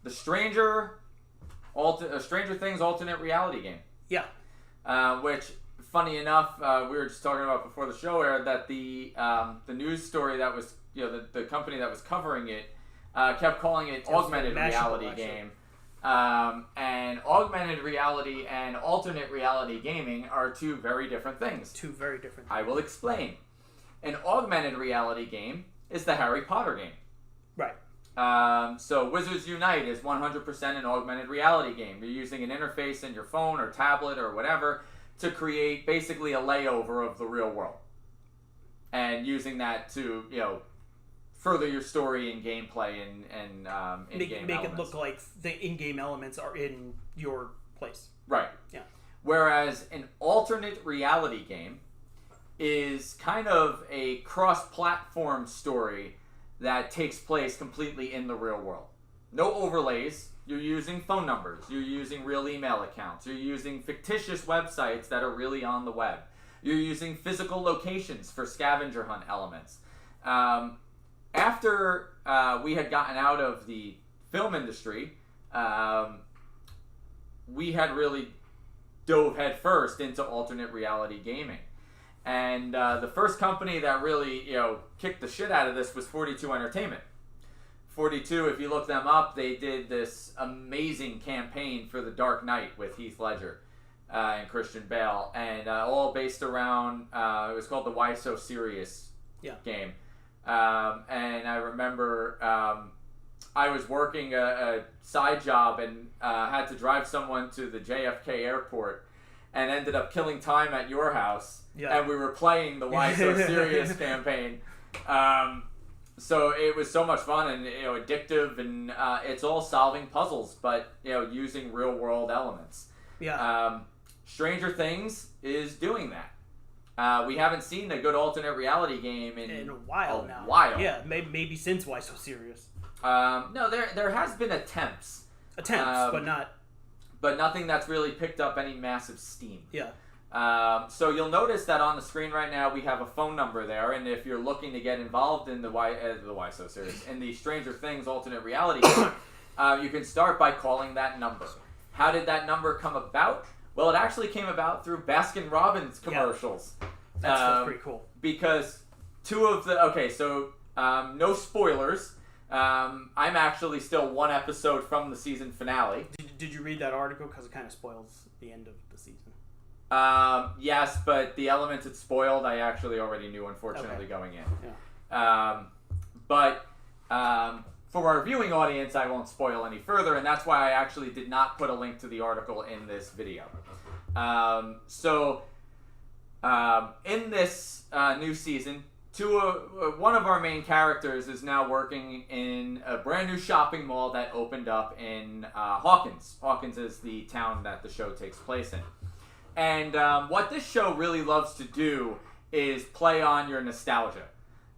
the Stranger Things alternate reality game. Yeah. Which, funny enough, we were just talking about before the show aired that the news story that was, the company that was covering it kept calling it augmented reality game. And augmented reality and alternate reality gaming are two very different things. I will explain. An augmented reality game is the Harry Potter game. Right. So Wizards Unite is 100% an augmented reality game. You're using an interface in your phone or tablet or whatever to create basically a layover of the real world. And using that to, further your story and gameplay and in-game Make elements. it look like the in-game elements are in your place. Right. Yeah. Whereas an alternate reality game is kind of a cross-platform story that takes place completely in the real world. No overlays. You're using phone numbers. You're using real email accounts. You're using fictitious websites that are really on the web. You're using physical locations for scavenger hunt elements. After we had gotten out of the film industry, we had really dove headfirst into alternate reality gaming. And the first company that really, kicked the shit out of this was 42 Entertainment. 42, if you look them up, they did this amazing campaign for The Dark Knight with Heath Ledger and Christian Bale, and all based around, it was called the Why So Serious game. And I remember I was working a side job and had to drive someone to the JFK airport and ended up killing time at your house. Yeah. And we were playing the Why So Serious campaign. So it was so much fun and addictive, and it's all solving puzzles, but using real world elements. Yeah. Stranger Things is doing that. We haven't seen a good alternate reality game in a while now. Yeah, maybe since Why So Serious. No, there has been attempts. But not. But nothing that's really picked up any massive steam. Yeah. So you'll notice that on the screen right now we have a phone number there, and if you're looking to get involved in the Why So Serious, in the Stranger Things alternate reality game, you can start by calling that number. How did that number come about? Well, it actually came about through Baskin-Robbins commercials. Yeah. That's pretty cool. Because two of the... Okay, so no spoilers. I'm actually still one episode from the season finale. Did you read that article? Because it kind of spoils the end of the season. Yes, but the elements it spoiled, I actually already knew, unfortunately, going in. Yeah. But for our viewing audience, I won't spoil any further, and that's why I actually did not put a link to the article in this video. In this new season, one of our main characters is now working in a brand new shopping mall that opened up in Hawkins. Hawkins is the town that the show takes place in. And what this show really loves to do is play on your nostalgia.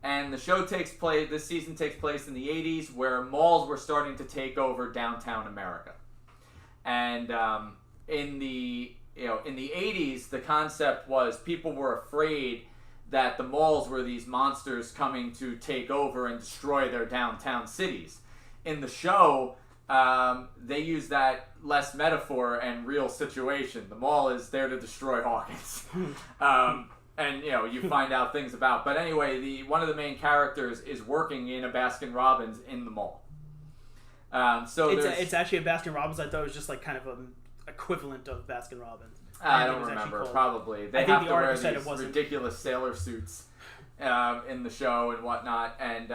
And the show this season takes place in the 80s, where malls were starting to take over downtown America. And in the 80s, the concept was people were afraid that the malls were these monsters coming to take over and destroy their downtown cities. In the show, they use that less metaphor and real situation. The mall is there to destroy Hawkins. And you find out things about. But anyway, one of the main characters is working in a Baskin-Robbins in the mall. It's actually a Baskin-Robbins. I thought it was just like kind of an equivalent of Baskin-Robbins. I don't remember. Probably they have to wear these ridiculous sailor suits in the show and whatnot. And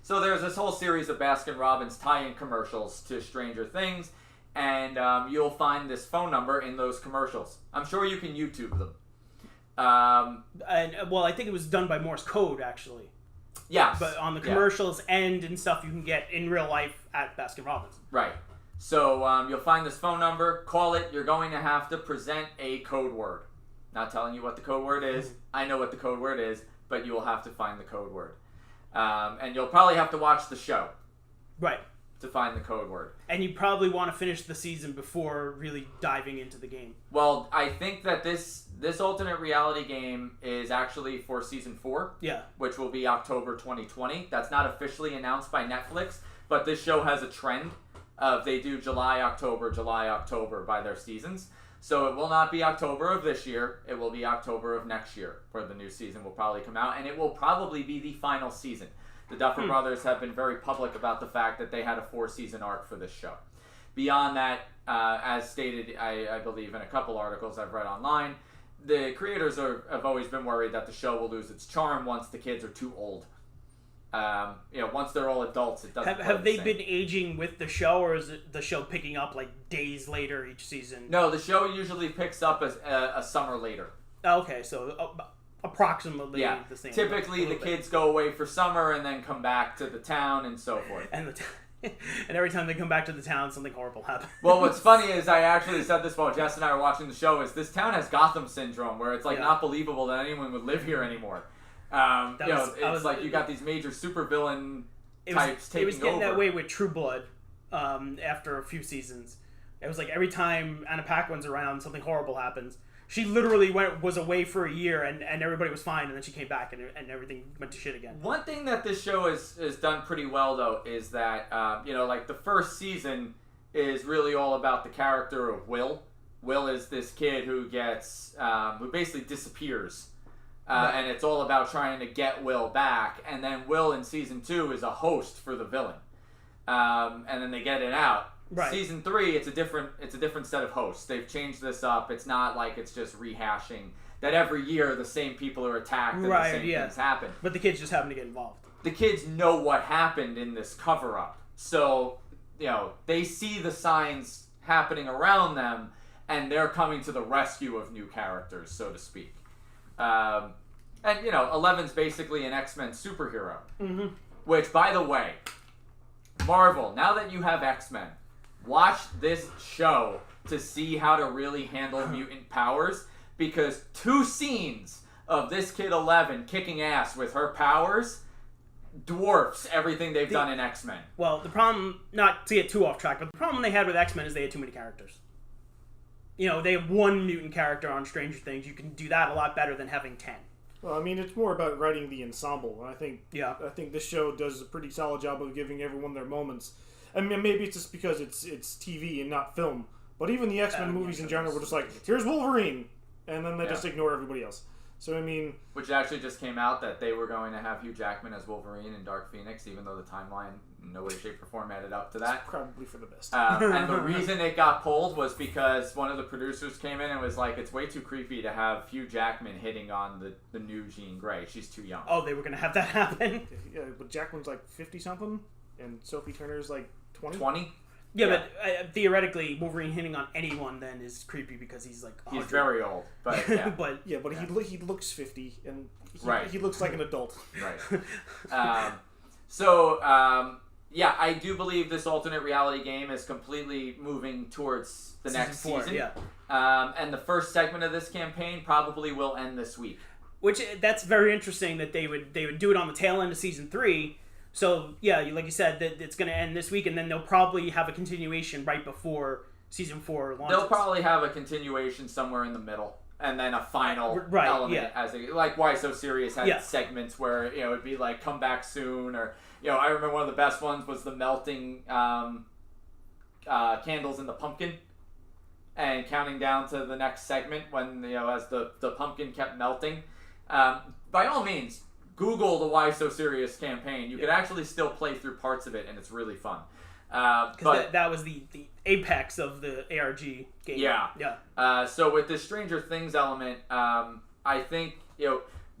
so there's this whole series of Baskin-Robbins tie-in commercials to Stranger Things, and you'll find this phone number in those commercials. I'm sure you can YouTube them. I think it was done by Morse code, actually. Yes. But on the commercials and stuff you can get in real life at Baskin-Robbins. Right. So you'll find this phone number, call it, you're going to have to present a code word. Not telling you what the code word is. I know what the code word is, but you will have to find the code word. And you'll probably have to watch the show. Right. To find the code word. And you probably want to finish the season before really diving into the game. Well, I think that this alternate reality game is actually for season 4. Yeah. Which will be October 2020. That's not officially announced by Netflix, but this show has a trend They do July, October by their seasons. So it will not be October of this year. It will be October of next year where the new season will probably come out. And it will probably be the final season. The Duffer Brothers have been very public about the fact that they had a 4-season arc for this show. Beyond that, as stated, I believe in a couple articles I've read online, the creators have always been worried that the show will lose its charm once the kids are too old. Once they're all adults, it doesn't. Have they been aging with the show, or is it the show picking up like days later each season? No, the show usually picks up as a summer later. Okay, so approximately the same. Typically, the kids go away for summer and then come back to the town and so forth. And and every time they come back to the town, something horrible happens. Well, what's funny is I actually said this while Jess and I were watching the show, is this town has Gotham syndrome, where it's like not believable that anyone would live here anymore. You got these major supervillain types taking over. It was getting that way with True Blood after a few seasons. It was like every time Anna Paquin's around, something horrible happens. She literally was away for a year, and everybody was fine, and then she came back, and everything went to shit again. One thing that this show has done pretty well, though, is that, the first season is really all about the character of Will. Will is this kid who who basically disappears. And it's all about trying to get Will back. And then Will in season 2 is a host for the villain. And then they get it out. Right. Season 3, it's a different set of hosts. They've changed this up. It's not like it's just rehashing that every year the same people are attacked and the same things happen. But the kids just happen to get involved. The kids know what happened in this cover-up. So, they see the signs happening around them, and they're coming to the rescue of new characters, so to speak. And 11's basically an X-Men superhero. Mm-hmm. Which, by the way, Marvel, now that you have X-Men, watch this show to see how to really handle mutant powers, because 2 scenes of this kid 11 kicking ass with her powers dwarfs everything they've done in X-Men. Well, the problem, not to get too off track, but the problem they had with X-Men is they had too many characters. They have 1 mutant character on Stranger Things. You can do that a lot better than having 10. Well, I mean, it's more about writing the ensemble. And I think this show does a pretty solid job of giving everyone their moments. I mean, maybe it's just because it's TV and not film. But even the X-Men movies in general were just like, here's Wolverine, and then they just ignore everybody else. So, I mean... Which actually just came out that they were going to have Hugh Jackman as Wolverine in Dark Phoenix, even though the timeline in no way, shape, or form added up to that. It's probably for the best. And the reason it got pulled was because one of the producers came in and was like, it's way too creepy to have Hugh Jackman hitting on the new Jean Grey. She's too young. Oh, they were going to have that happen? Yeah, but Jackman's like 50-something, and Sophie Turner's like 20? 20? Yeah, but theoretically, Wolverine hitting on anyone then is creepy because he's like 100. He's very old, but yeah. but he looks 50, and he looks like an adult. Right. I do believe this alternate reality game is completely moving towards the next season. Yeah. And the first segment of this campaign probably will end this week. Which, that's very interesting that they would do it on the tail end of season 3. So, yeah, like you said, that it's going to end this week, and then they'll probably have a continuation right before season 4 launches. They'll probably have a continuation somewhere in the middle, and then a final element. Like Why So Serious had segments where, it'd be like, come back soon, or, I remember one of the best ones was the melting candles in the pumpkin, and counting down to the next segment when, as the pumpkin kept melting. By all means, Google the Why So Serious campaign. You could actually still play through parts of it, and it's really fun. Because that was the apex of the ARG game. Yeah. So with this Stranger Things element, I think,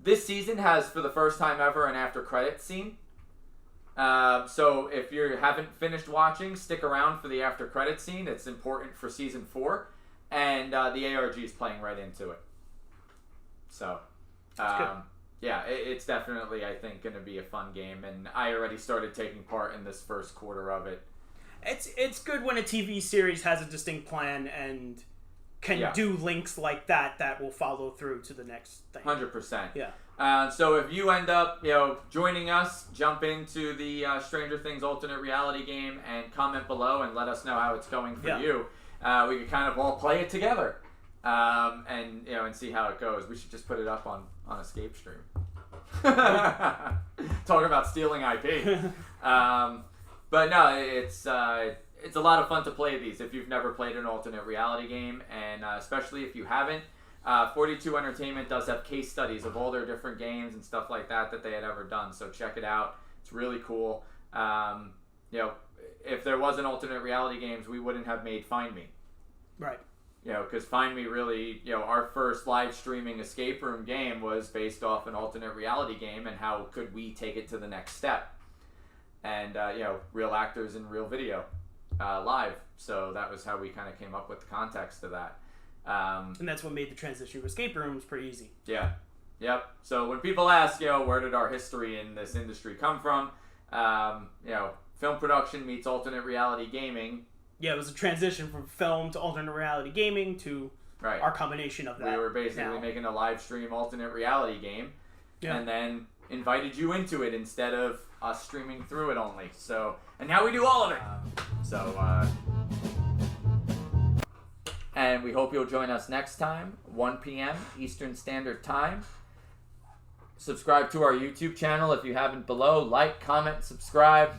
this season has, for the first time ever, an after credits scene. So if you haven't finished watching, stick around for the after credits scene. It's important for season 4. And the ARG is playing right into it. So... yeah, it's definitely, I think, going to be a fun game, and I already started taking part in this first quarter of it. It's good when a TV series has a distinct plan and can do links like that will follow through to the next thing. 100%. Yeah. So if you end up, joining us, jump into the Stranger Things alternate reality game and comment below and let us know how it's going for you. We could kind of all play it together. And see how it goes. We should just put it up on Escape Stream. Talking about stealing IP. But no, it's a lot of fun to play these if you've never played an alternate reality game, and especially if you haven't. 42 Entertainment does have case studies of all their different games and stuff like that they had ever done, so check it out. It's really cool. If there wasn't alternate reality games, we wouldn't have made Find Me. Right. Because Find Me really, our first live streaming escape room game was based off an alternate reality game, and how could we take it to the next step? And, real actors in real video live. So that was how we kind of came up with the context of that. And that's what made the transition to escape rooms pretty easy. Yeah. Yep. So when people ask, where did our history in this industry come from? Film production meets alternate reality gaming. Yeah, it was a transition from film to alternate reality gaming to our combination of that. We were basically making a live stream alternate reality game, and then invited you into it instead of us streaming through it only. So, and now we do all of it. And we hope you'll join us next time, 1 p.m. Eastern Standard Time. Subscribe to our YouTube channel if you haven't below. Like, comment, subscribe.